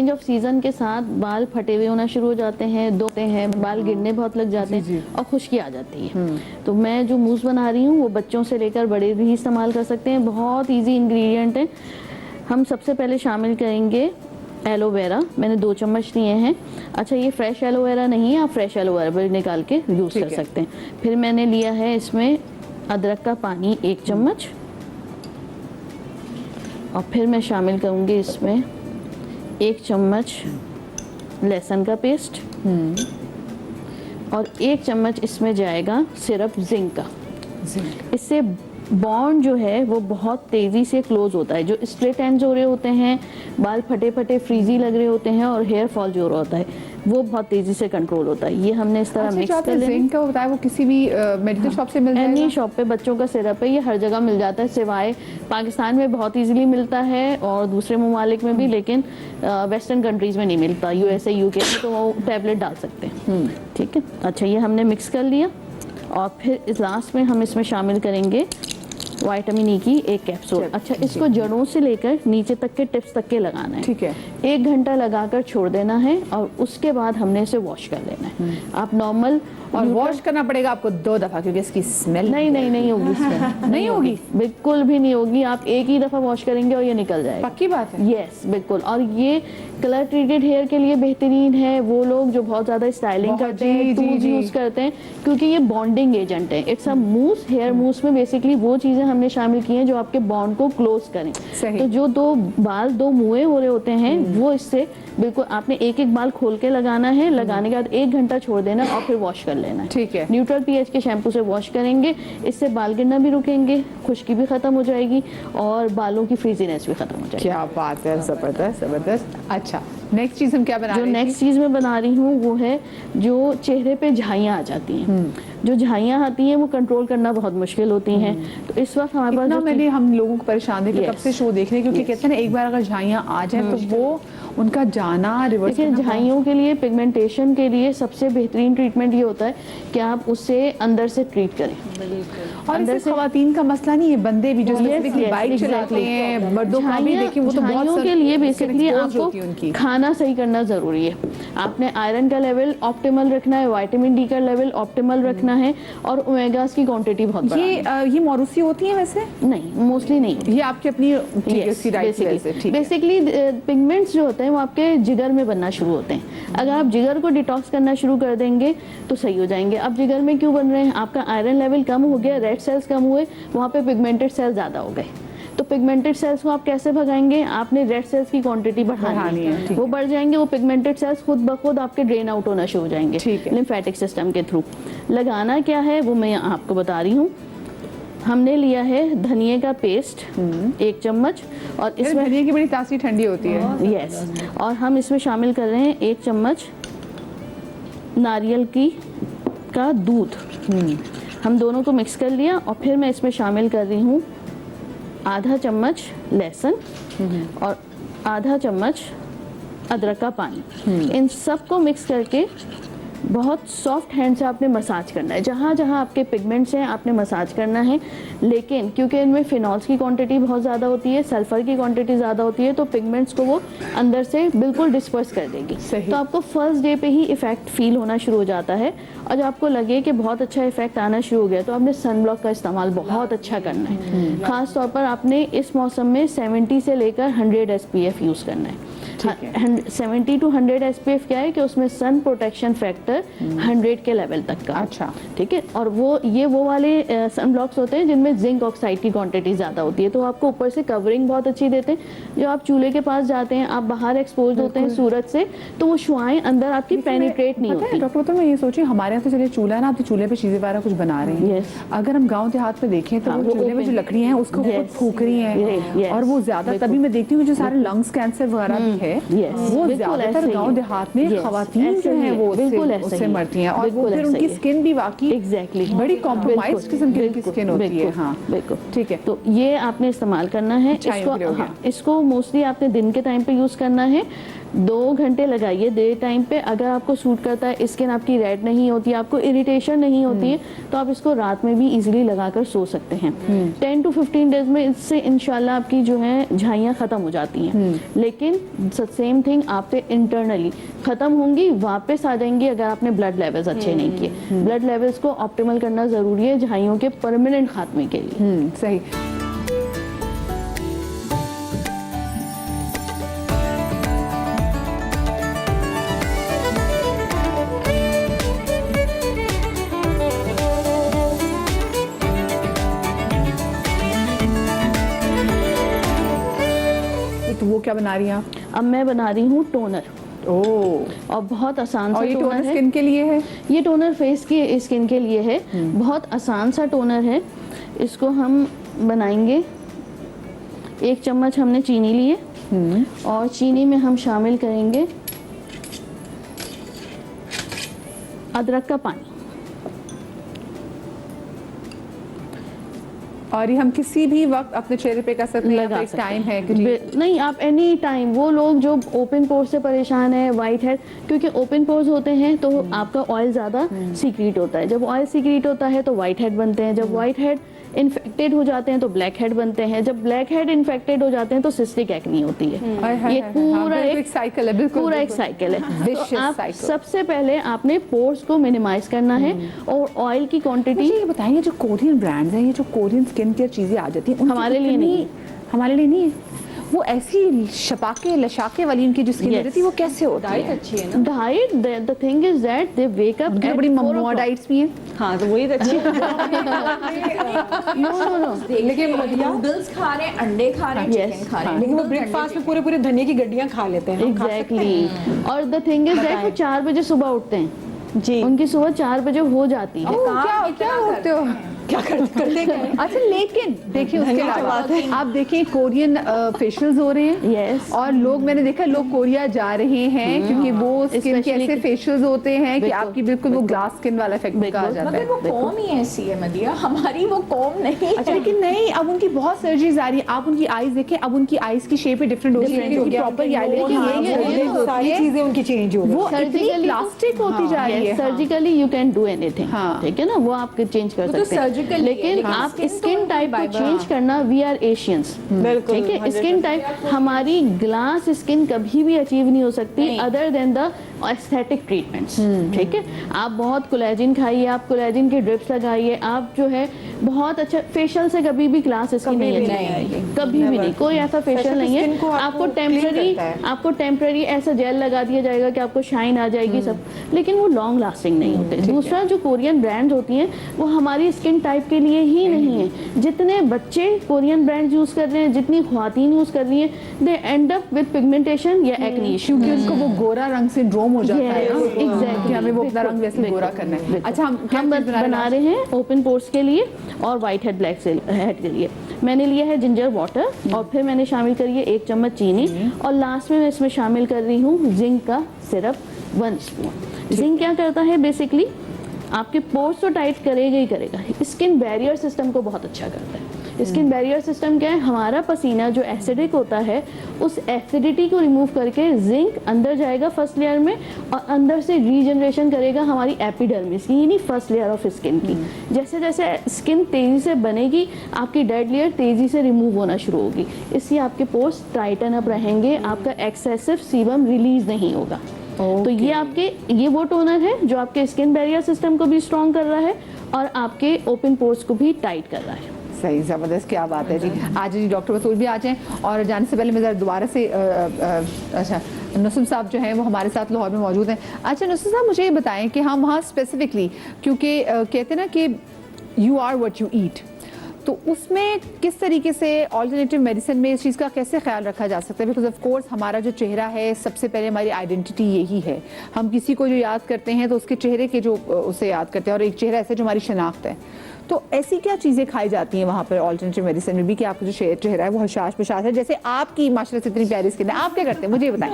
Change off season के साथ बाल फटे हुए होना शुरू हो जाते हैं, धोते हैं, बाल गिरने बहुत लग जाते हैं और खुश्की आ जाती है। तो मैं जो मूस बना रही हूँ वो बच्चों से लेकर बड़े भी इस्तेमाल कर सकते हैं। बहुत इजी इंग्रेडिएंट है। हम सबसे पहले शामिल करेंगे एलोवेरा। मैंने 2 चम्मच लिए हैं। अच्छा, ये फ्रेश एलोवेरा नहीं है, आप फ्रेश एलोवेरा भी निकाल के यूज़ कर सकते हैं। फिर मैंने लिया है इसमें अदरक का पानी 1 चम्मच, और फिर मैं शामिल करूँगी इसमें 1 चम्मच लहसुन का पेस्ट, और 1 चम्मच इसमें जाएगा सिरप जिंक का। इससे बॉन्ड जो है वो बहुत तेज़ी से क्लोज होता है। जो स्प्लिट एंड्स हो रहे होते हैं, बाल फटे फटे फ्रीजी लग रहे होते हैं और हेयर फॉल जो हो रहा होता है वो बहुत तेज़ी से कंट्रोल होता है। ये हमने इस तरह मिक्स कर लेना। जिंक का बताया वो किसी भी मेडिकल शॉप से मिल जाएगा? एनी शॉप पे बच्चों का सिरप है, ये हर जगह मिल जाता है, सिवाय पाकिस्तान में बहुत इजीली मिलता है और दूसरे ममालिक में भी, लेकिन वेस्टर्न कंट्रीज़ में नहीं मिलता, यूएसए यूके में, तो वो टैबलेट डाल सकते हैं। ठीक है। अच्छा, ये हमने मिक्स कर लिया और फिर इस लास्ट में हम इसमें शामिल करेंगे विटामिन ई की 1 कैप्सूल। अच्छा, इसको जड़ों से लेकर नीचे तक के टिप्स तक के लगाना है। ठीक है। 1 घंटा लगाकर छोड़ देना है और उसके बाद हमने इसे वॉश कर लेना है। आप नॉर्मल और वॉश करना पड़ेगा आपको 2 दफा, क्योंकि इसकी स्मेल नहीं होगी स्मेल। नहीं होगी, बिल्कुल भी नहीं होगी। आप एक ही दफा वॉश करेंगे और ये निकल जाएगा। पक्की बात है? यस, बिल्कुल। और ये कलर ट्रीटेड हेयर के लिए बेहतरीन है। वो लोग जो बहुत ज्यादा स्टाइलिंग करते हैं, टूल्स यूज करते हैं, क्योंकि ये बॉन्डिंग एजेंट है। It's a mousse. Hair mousse में बेसिकली वो चीजें हमने शामिल की हैं जो आपके बॉन्ड को क्लोज करें। तो जो 2 बाल 2 मुए हो रहे होते हैं वो इससे बिल्कुल, आपने एक बाल खोल के लगाना है। लगाने के बाद 1 घंटा छोड़ देना और फिर वॉश कर लेना है। ठीक है। न्यूट्रल पीएच के शैम्पू से वॉश करेंगे। इससे बाल गिरना भी रुकेंगे, खुश्की भी खत्म हो जाएगी और बालों की फ्रीजीनेस भी खत्म हो जाएगी। क्या बात है, जबरदस्त जबरदस्त। अच्छा, नेक्स्ट चीज हम क्या बना रहे हैं? जो नेक्स्ट चीज मैं बना रही हूँ वो है जो चेहरे पे झाइयाँ आ जाती हैं। जो झाइयाँ आती हैं वो कंट्रोल करना बहुत मुश्किल होती हैं। तो इस वक्त हमारे पास मैंने हम लोगों को परेशान देखा कब से शो देख रहे हैं, क्योंकि कहते हैं ना एक बार अगर झाइयाँ आ जाए तो वो उनका जाना रिवर्स। देखिए, झाइयों के लिए, पिगमेंटेशन के लिए सबसे बेहतरीन ट्रीटमेंट ये होता है कि आप उससे अंदर से ट्रीट करें। और अंदर से खवातीन का मसला नहीं है, बंदे भी जो बाइक चलाते हैं, मर्दों का भी देखिए, वो तो बहुत के लिए बेसिकली आपको खाना सही करना जरूरी है। आपने आयरन का लेवल ऑप्टिमल रखना है, विटामिन डी का लेवल ऑप्टिमल रखना है और ओमेगास की क्वांटिटी बहुत ये मौरूसी होती है वैसे? नहीं, मोस्टली नहीं। ये आपकी अपनी बेसिकली पिगमेंट्स जो होते हैं वो आपके जिगर में बनना शुरू होते हैं। अगर आप जिगर को डिटॉक्स करना शुरू कर देंगे तो सही हो जाएंगे। अब जिगर में क्यों बन रहे हैं? आपका आयरन लेवल कम हो गया, रेड सेल्स कम हुए, वहाँ पे पिगमेंटेड सेल्स ज़्यादा हो गए। तो पिगमेंटेड सेल्स को आप कैसे भगाएंगे? आपने रेड सेल्स की क्वांटिटी बढ़ानी है। वो बढ़ जाएंगे, वो पिगमेंटेड सेल्स खुद ब खुद आपके ड्रेन आउट होना शुरू हो जाएंगे लिम्फेटिक सिस्टम के थ्रू। लगाना क्या है वो मैं आपको बता रही हूँ। हमने लिया है धनिए का पेस्ट 1 चम्मच, और इसमें धनिए की बड़ी तासीर ठंडी होती है। यस। और हम इसमें शामिल कर रहे हैं 1 चम्मच नारियल का दूध। हम दोनों को मिक्स कर लिया और फिर मैं इसमें शामिल कर रही हूँ आधा चम्मच लहसुन और आधा चम्मच अदरक का पानी। इन सब को मिक्स करके बहुत सॉफ्ट हैंड से आपने मसाज करना है। जहाँ जहाँ आपके पिगमेंट्स हैं आपने मसाज करना है, लेकिन क्योंकि इनमें फिनॉल्स की क्वांटिटी बहुत ज़्यादा होती है, सल्फर की क्वांटिटी ज़्यादा होती है, तो पिगमेंट्स को वो अंदर से बिल्कुल डिस्पर्स कर देगी। तो आपको फर्स्ट डे पे ही इफेक्ट फील होना शुरू हो जाता है। और जब आपको लगे कि बहुत अच्छा इफेक्ट आना शुरू हो गया तो आपने सन ब्लॉक का इस्तेमाल बहुत अच्छा करना है। ख़ास तौर पर आपने इस मौसम में 70 से लेकर 100 SPF यूज़ करना है। 70 to 100 SPF क्या है कि उसमें सन प्रोटेक्शन फैक्टर 100 के लेवल तक का। अच्छा, ठीक है। और वो वाले सन ब्लॉक्स होते हैं जिनमें जिंक ऑक्साइड की क्वांटिटी ज़्यादा होती है, तो आपको ऊपर से कवरिंग बहुत अच्छी देते हैं। जो आप चूल्हे के पास जाते हैं, आप बाहर एक्सपोज होते हैं सूरज से, तो वो शुआएं अंदर आपकी पेनिट्रेट नहीं होती। डॉक्टर, तो मैं ये सोची हमारे यहाँ तो चलिए चूल्हा है ना, आप तो चूल्हे पे चीजें वगैरह कुछ बना रहे हैं। अगर हम गाँव देहात में देखें तो चूल्हे में जो लकड़ियाँ हैं उसको फूक रही हैं, और वो ज्यादा तभी मैं देखती हूँ जो सारे लंग्स कैंसर वगैरह भी है वो ज्यादातर गांव देहात में खवातीन जो हैं वो उससे मरती हैं, और वो फिर उनकी स्किन भी वाकई बड़ी कॉम्प्रोमाइज्ड किस्म की स्किन होती है। हाँ, बिल्कुल ठीक है। तो ये आपने इस्तेमाल करना है। इसको मोस्टली आपने दिन के टाइम पे यूज करना है। 2 घंटे लगाइए डे टाइम पे। अगर आपको सूट करता है, स्किन आपकी रेड नहीं होती, आपको इरिटेशन नहीं होती है, तो आप इसको रात में भी इजीली लगाकर सो सकते हैं। 10 to 15 डेज में इससे इंशाल्लाह आपकी जो है झाइयाँ ख़त्म हो जाती हैं। लेकिन सेम थिंग आप पे इंटरनली ख़त्म होंगी, वापस आ जाएंगी अगर आपने ब्लड लेवल्स अच्छे नहीं किए। ब्लड लेवल्स को ऑप्टिमल करना ज़रूरी है झाइयों के परमानेंट खात्मे के लिए। सही। तो वो क्या बना रही हैं आप? अब मैं बना रही हूँ टोनर। ओह, और बहुत आसान सा और ये टोनर है। स्किन के लिए है? ये टोनर फेस की स्किन के लिए है। बहुत आसान सा टोनर है। इसको हम बनाएंगे। 1 चम्मच हमने चीनी लिए और चीनी में हम शामिल करेंगे अदरक का पानी। और ये हम किसी भी वक्त अपने चेहरे पे कर सकते हैं? लगा एक सकते टाइम है हैं। कि जी? नहीं, आप एनी टाइम। वो लोग जो ओपन पोर्स से परेशान है, वाइट हेड, क्योंकि ओपन पोर्स होते हैं तो आपका ऑयल ज़्यादा सीक्रेट होता है। जब ऑयल सीक्रेट होता है तो वाइट हेड बनते हैं। जब वाइट हेड इन्फेक्टेड हो जाते हैं तो ब्लैक हेड बनते हैं। जब ब्लैक हेड इन्फेक्टेड हो जाते हैं तो सिस्टिक एक्ने होती है। ये पूरा एक साइकिल है, बिल्कुल पूरा एक साइकिल है। Vicious तो आप cycle। सबसे पहले आपने पोर्स को मिनिमाइज करना है और ऑयल की क्वांटिटी। मुझे ये बताइए, जो कोरियन ब्रांड्स हैं, ये जो कोरियन स्किन केयर चीजें आ जाती हैं, उनकी हमारे लिए कितनी- नहीं है। हमारे लिए नहीं है। वो ऐसी शपाके लशाके वाली उनकी जो स्किन Yes। रहती है, वो कैसे होती डाइट है? अच्छी है ना। Diet, the thing is that they wake up उनकी तो बड़ी मम्मुआ डाइट्स भी हैं। हाँ तो वही तो अच्छी नो लेकिन नूडल्स खा रहे हैं, अंडे खा रहे हैं, Yes, चिकन खा रहे हैं, हाँ। लेकिन वो ब्रेकफास्ट में पूरे पूरे धनिया की गड्डियां खा लेते हैं। हम खा सकते एग्जैक्टली। और द थिंग इज दैट वो 4 बजे सुबह उठते हैं। हैं। जी उनकी सुबह 4 बजे हो जाती है। काम क्या कितना क्या होते हो? क्या करते क्या हैं? अच्छा, लेकिन देखिए उसके धनिया अलावा चबाते हैं। आप देखिए कोरियन फेशियल्स हो रहे हैं। Yes। और लोग, मैंने देखा लोग कोरिया जा रहे हैं क्योंकि वो स्किन के Especially ऐसे फेशियल्स होते हैं कि बिल्कुल, आपकी बिल्कुल वो ग्लास स्किन वाला इफेक्ट बिल्कुल। आ जाता है। मगर वो कौम ही ऐसी है मदिया, हमारी वो कौम नहीं अच्छा, है। लेकिन नहीं, अब उनकी बहुत सर्जरीज आ रही है। आप उनकी आईज देखें, अब उनकी आईज की शेप ही डिफरेंट हो गई है। हो गया, प्रॉपर आई लेकिन लेकिन सारी चीजें उनकी चेंज हो गई। वो इतनी Surgically- प्लास्टिक होती जा रही है। Surgically you can do anything. हाँ। ठीक है ना, वो आप चेंज कर वो तो सकते हैं। surgically है, लेकिन लेकिन आप skin तो स्किन उनकी टाइप को Bible- चेंज करना, वी आर एशियंस। बिल्कुल, ठीक है, 100% स्किन टाइप हमारी ग्लास स्किन कभी भी अचीव नहीं हो सकती नहीं। Other than the aesthetic treatments. ठीक है, आप बहुत कोलेजन खाइए, आप कोलेजन के ड्रिप्स लगाइए, आप जो है बहुत अच्छा फेशियल से कभी भी ग्लास स्किन नहीं भी अच्छी नहीं आएगी, आएगी। कभी भी नहीं। कोई ऐसा फेशियल Special नहीं skin को है। आपको आपको clean टेम्पररी करता है। आपको टेम्पररी ऐसा जेल लगा दिया जाएगा कि आपको शाइन आ जाएगी सब, लेकिन वो लॉन्ग लास्टिंग नहीं होते। दूसरा, जो कोरियन ब्रांड्स होती हैं वो हमारी स्किन टाइप के लिए ही नहीं है। जितने बच्चे कोरियन ब्रांड्स यूज कर रहे हैं, जितनी ख्वातीन यूज कर रही हैं, दे एंड अप विद पिगमेंटेशन या एक्ने इशू। क्योंकि उनको वो गोरा रंग सिंड्रोम हो जाता है ना। Yes, exactly। कि हमें वो अपना बिल्कुल, रंग वैसे गोरा करना है। बिल्कुल। अच्छा, हम क्या हम चीज़ बना रहे हैं ओपन पोर्स के लिए और वाइट हेड ब्लैक हेड के लिए। मैंने लिया है जिंजर वाटर और फिर मैंने शामिल करी है 1 चम्मच चीनी और लास्ट में मैं इसमें शामिल कर रही हूँ जिंक का सिरप 1 स्पून। जिंक क्या करता है बेसिकली, आपके पोर्स तो टाइट करेगा ही करेगा, स्किन बैरियर सिस्टम को बहुत अच्छा करता है। स्किन बैरियर सिस्टम क्या है, हमारा पसीना जो एसिडिक होता है उस एसिडिटी को रिमूव करके जिंक अंदर जाएगा फर्स्ट लेयर में और अंदर से रीजनरेशन करेगा हमारी एपिडर्मिस की, यानी फर्स्ट लेयर ऑफ स्किन की। जैसे जैसे स्किन तेजी से बनेगी आपकी डेड लेयर तेजी से रिमूव होना शुरू होगी, इससे आपके पोर्स टाइटन अप रहेंगे, आपका एक्सेसिव सीबम रिलीज नहीं होगा। तो ये वो टोनर है जो आपके स्किन बैरियर सिस्टम को भी स्ट्रॉन्ग कर रहा है और आपके ओपन पोर्स को भी टाइट कर रहा है। सही, ज़बरदस्त, क्या बात है जी। आज जी डॉक्टर बतूल भी आ जाएं और जाने से पहले मैं ज़रा दोबारा से अच्छा, नुसरत साहब जो हैं वो हमारे साथ लाहौर में मौजूद हैं। अच्छा नुसरत साहब, मुझे ये बताएं कि हम वहाँ स्पेसिफिकली, क्योंकि कहते हैं ना कि you are what you eat, तो उसमें किस तरीके से ऑल्टरनेटिव मेडिसिन में इस चीज़ का कैसे ख्याल रखा जा सकता है? बिकॉज ऑफ कोर्स हमारा जो चेहरा है, सबसे पहले हमारी आइडेंटिटी यही है। हम किसी को जो याद करते हैं तो उसके चेहरे के जो उसे याद करते हैं, और एक चेहरा ऐसे जो हमारी शनाख्त है। तो ऐसी क्या चीज़ें खाई जाती हैं वहाँ पर ऑल्टरनेटिव मेडिसिन में भी कि आपका जो चेहरा है वो हशाश बशाश है, जैसे आपकी माशाल्लाह से इतनी प्यारी स्किन है, आप क्या करते हैं मुझे बताएं।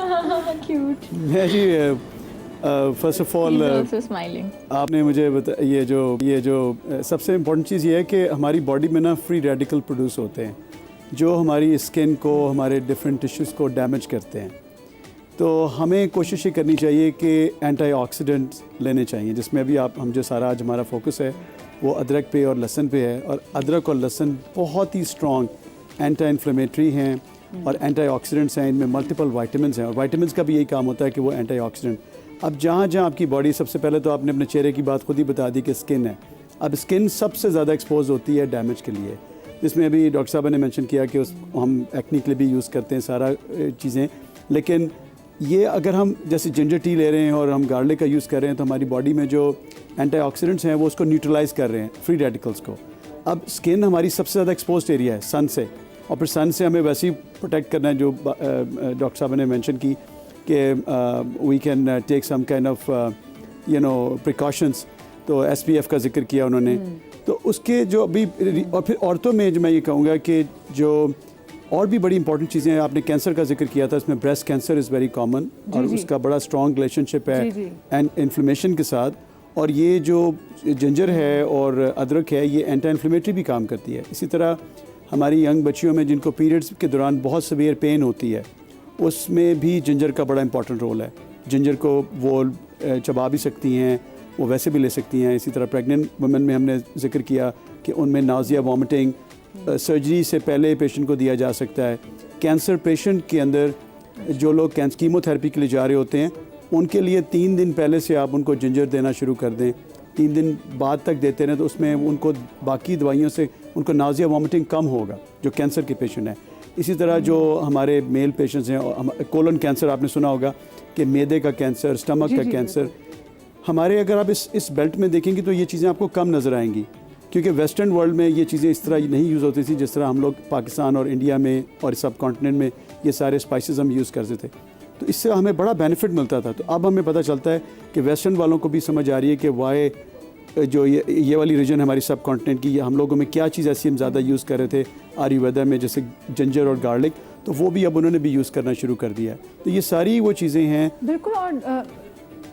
मैं जी फर्स्ट ऑफ ऑल आपने मुझे ये जो सबसे इम्पोर्टेंट चीज़ ये है कि हमारी बॉडी में ना फ्री रेडिकल प्रोड्यूस होते हैं जो हमारी स्किन को, हमारे डिफरेंट टिश्यूज़ को डैमेज करते हैं। तो हमें कोशिश ये करनी चाहिए कि एंटीऑक्सीडेंट्स लेने चाहिए, जिसमें अभी हम जो सारा आज हमारा फोकस है वो अदरक पे और लहसुन पे है। और अदरक और लहसुन बहुत ही स्ट्रॉन्ग एंटी इन्फ्लेमेटरी हैं और एंटीऑक्सीडेंट्स हैं, इनमें मल्टीपल वाइटामिन हैं और वाइटामिन का भी यही काम होता है कि वो एंटीऑक्सीडेंट। अब जहाँ जहाँ आपकी बॉडी, सबसे पहले तो आपने अपने चेहरे की बात खुद ही बता दी कि स्किन है। अब स्किन सबसे ज़्यादा एक्सपोज होती है डैमेज के लिए, जिसमें अभी डॉक्टर साहब ने मेंशन किया कि हम एक्ने के लिए भी यूज़ करते हैं सारा चीज़ें, लेकिन ये अगर हम जैसे जिंजर टी ले रहे हैं और हम गार्लिक का यूज़ कर रहे हैं तो हमारी बॉडी में जो एंटीऑक्सीडेंट्स हैं वो उसको न्यूट्रलाइज़ कर रहे हैं, फ्री रेडिकल्स को। अब स्किन हमारी सबसे ज़्यादा एक्सपोज्ड एरिया है सन से, और फिर सन से हमें वैसे ही प्रोटेक्ट करना है जो डॉक्टर साहब ने मेंशन की कि we can take some kind of precautions. तो SPF का जिक्र किया उन्होंने। तो उसके जो अभी और फिर औरतों में जो मैं ये कहूँगा कि जो और भी बड़ी इंपॉर्टेंट चीज़ें हैं, आपने कैंसर का जिक्र किया था, इसमें breast cancer is very common और उसका बड़ा स्ट्रॉन्ग रिलेशनशिप है एंड इन्फ्लेमेशन के साथ। और ये जो जिंजर है और अदरक है ये एंटी इन्फ्लेमेटरी भी काम करती है। इसी तरह हमारी यंग बच्चियों में जिनको पीरियड्स के दौरान बहुत सीवियर पेन होती है, उसमें भी जिंजर का बड़ा इंपॉर्टेंट रोल है। जिंजर को वो चबा भी सकती हैं, वो वैसे भी ले सकती हैं। इसी तरह प्रेग्नेंट वुमेन में हमने जिक्र किया कि उनमें नाजिया, वॉमिटिंग सर्जरी से पहले पेशेंट को दिया जा सकता है। कैंसर पेशेंट के अंदर जो लोग कीमोथेरेपी के लिए जा रहे होते हैं उनके लिए 3 दिन पहले से आप उनको जिंजर देना शुरू कर दें, 3 दिन बाद तक देते रहें तो उसमें उनको बाकी दवाइयों से उनको नाजिया, वॉमिटिंग कम होगा जो कैंसर के पेशेंट हैं। इसी तरह जो हमारे मेल पेशेंट्स हैं, कोलन कैंसर आपने सुना होगा कि मैदे का कैंसर, स्टमक का कैंसर, हमारे अगर आप इस बेल्ट में देखेंगे तो ये चीज़ें आपको कम नज़र आएंगी, क्योंकि वेस्टर्न वर्ल्ड में ये चीज़ें इस तरह नहीं यूज़ होती थी जिस तरह हम लोग पाकिस्तान और इंडिया में और सब कॉन्टिनेंट में ये सारे स्पाइसेस हम यूज़ करते थे। तो इससे हमें बड़ा बेनिफिट मिलता था। तो अब हमें पता चलता है कि वेस्टर्न वालों को भी समझ आ रही है कि वाई जो ये वाली रीजन हमारी सब कॉन्टिनेंट की, हम लोगों में क्या चीज़ ऐसी हम ज़्यादा यूज़ कर रहे थे आयुर्वेदा में, जैसे जिंजर और गार्लिक, तो वो भी अब उन्होंने भी यूज़ करना शुरू कर दिया है। तो ये सारी वो चीज़ें हैं। बिल्कुल। और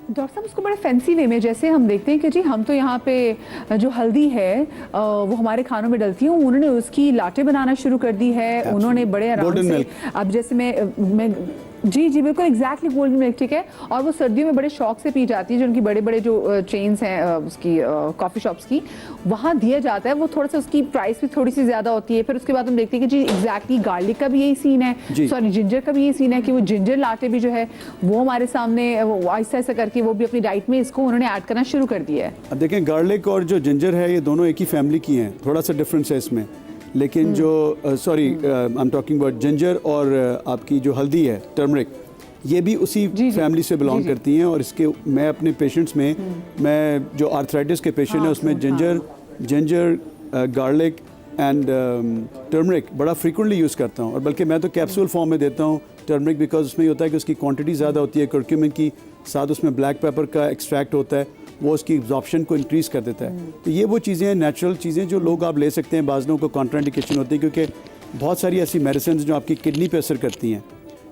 डॉक्टर साहब उसको बड़े फैंसी वे में जैसे हम देखते हैं कि जी हम तो यहाँ पे जो हल्दी है वो हमारे खानों में डलती है, उन्होंने उसकी लाटे बनाना शुरू कर दी है। उन्होंने बड़े आराम से, अब जैसे मैं जी बिल्कुल एग्जैक्टली गोल्डन मिल्क, ठीक है। और वो सर्दियों में बड़े शौक से पी जाती है, जो उनकी बड़े बड़े जो चेन्स हैं उसकी कॉफ़ी शॉप्स की, वहाँ दिया जाता है। वो थोड़ा सा उसकी प्राइस भी थोड़ी सी ज़्यादा होती है। फिर उसके बाद हम देखते हैं कि जी एग्जैक्टली गार्लिक का भी यही सीन है, सॉरी जिंजर का भी यही सीन है कि वो जिंजर लाटे भी जो है वो हमारे सामने आहिस्ता आहिस्ता करके वो भी अपनी डाइट में इसको उन्होंने ऐड करना शुरू कर दिया है। अब देखें, गार्लिक और जो जिंजर है ये दोनों एक ही फैमिली की हैं, थोड़ा सा डिफरेंस है इसमें, लेकिन जो I am talking about ginger और आपकी जो हल्दी है, टर्मरिक, ये भी उसी फैमिली से बिलोंग करती हैं। और इसके मैं अपने पेशेंट्स में, मैं जो आर्थराइटिस के पेशेंट हैं उसमें जिंजर, गार्लिक एंड टर्मरिक बड़ा फ्रीक्वेंटली यूज़ करता हूँ। और बल्कि मैं तो कैप्सूल फॉर्म में देता हूँ टर्मरिक, बिकॉज उसमें ये होता है कि उसकी क्वांटिटी ज़्यादा होती है करक्यूमिन की, साथ उसमें ब्लैक पेपर का एक्सट्रैक्ट होता है, वो उसकी एब्जॉर्प्शन को इंक्रीज़ कर देता है। तो ये वो चीज़ें हैं, नेचुरल चीज़ें जो लोग आप ले सकते हैं। बाज़ लोगों को कॉन्ट्राइंडिकेशन होती है क्योंकि बहुत सारी ऐसी मेडिसिन जो आपकी किडनी पे असर करती हैं,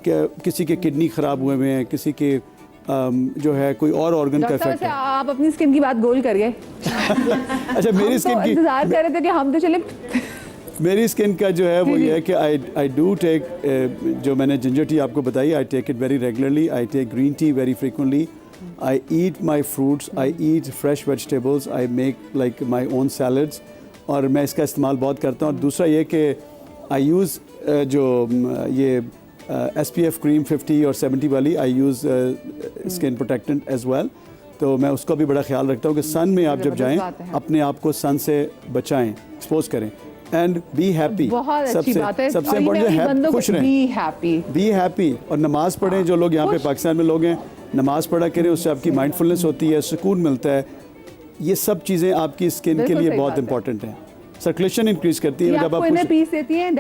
कि किसी के किडनी ख़राब हुए हुए हैं, किसी के जो है कोई और ऑर्गन का इफेक्ट है। आप अपनी स्किन की बात गोल करिए। अच्छा, मेरी स्किन की इंतजार कर रहे थे कि हम तो चले। मेरी स्किन का जो है वो ये है कि आई डू टेक, जो मैंने जिंजर टी आपको बताई, I take it very regularly, I take green tea very frequently, I eat my fruits, I eat fresh vegetables, I make like my own salads, और मैं इसका इस्तेमाल बहुत करता हूँ। और दूसरा ये कि आई यूज़ जो ये SPF क्रीम 50 और 70 वाली, I use skin protectant as well. तो मैं उसका भी बड़ा ख्याल रखता हूँ कि सन में आप जब जाएं अपने आप को सन से बचाएं, एक्सपोज करें एंड बी हैप्पी। सबसे इम्पोर्टेंट, खुश रहें, बी हैप्पी। और नमाज़ पढ़ें, जो लोग यहाँ पे पाकिस्तान में लोग हैं नमाज़ पढ़ा करें, उससे आपकी माइंडफुलनेस होती है, सुकून मिलता है। ये सब चीज़ें आपकी स्किन के लिए बहुत इंपॉर्टेंट हैं, सर्कुलेशन इंक्रीज करती है। जब आप पीस देती हैं,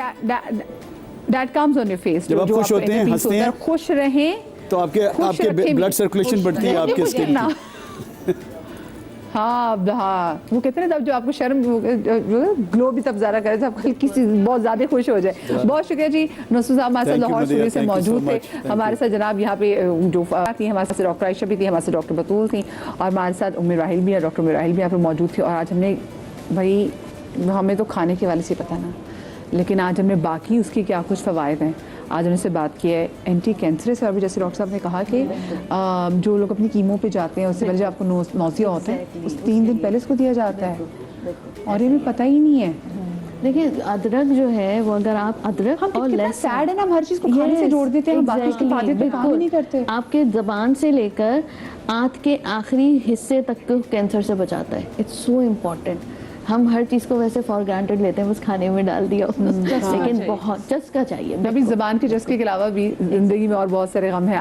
that comes on your face, जब आप खुश होते हैं, हंसते हैं, खुश रहें, तो आपके ब्लड सर्कुलेशन बढ़ती है आपके स्किन की। हाँ, वो कहते हैं जब आपको शर्म ग्लो भी तब ज़्यादा करे, जब किसी बहुत ज़्यादा खुश हो जाए। बहुत शुक्रिया जी। नसूर साहब हमारे साथ लाहौर स्टूडियो से मौजूद थे। हमारे साथ जनाब यहाँ पे जो थी, हमारे साथ डॉक्टर आयशा भी थी, हमारे साथ डॉक्टर बतूल थी, और हमारे साथ उम्मे राहिल भी है, डॉक्टर उम्मे राहिल भी यहाँ पे मौजूद थी। और आज हमने, भाई हमें तो खाने के वाले से पता ना, लेकिन आज हमने बाकी उसके क्या कुछ फ़वाइद हैं आज उनसे बात की है एंटी कैंसरस है। और भी जैसे डॉक्टर साहब ने कहा कि जो लोग अपनी कीमो पे जाते हैं उससे पहले जब आपको नौसिया होता है उस 3 दिन पहले इसको दिया जाता है और ये भी पता ही नहीं है। देखिए अदरक जो है वो अगर आप अदरक हम और कितना सैड है ना, हम हर चीज को खाने से जोड़ देते हैं, हम बाकी उसकी ताकत पे काम ही नहीं करते। आपके जबान से लेकर आंत के आखिरी हिस्से तक को कैंसर से बचाता है। It's so important. हम हर चीज़ को वैसे फॉर ग्रांटेड लेते हैं, बस खाने में डाल दिया लेकिन बहुत चस्का चाहिए। अभी जबान के चस्के के अलावा भी जिंदगी में और बहुत सारे गम है।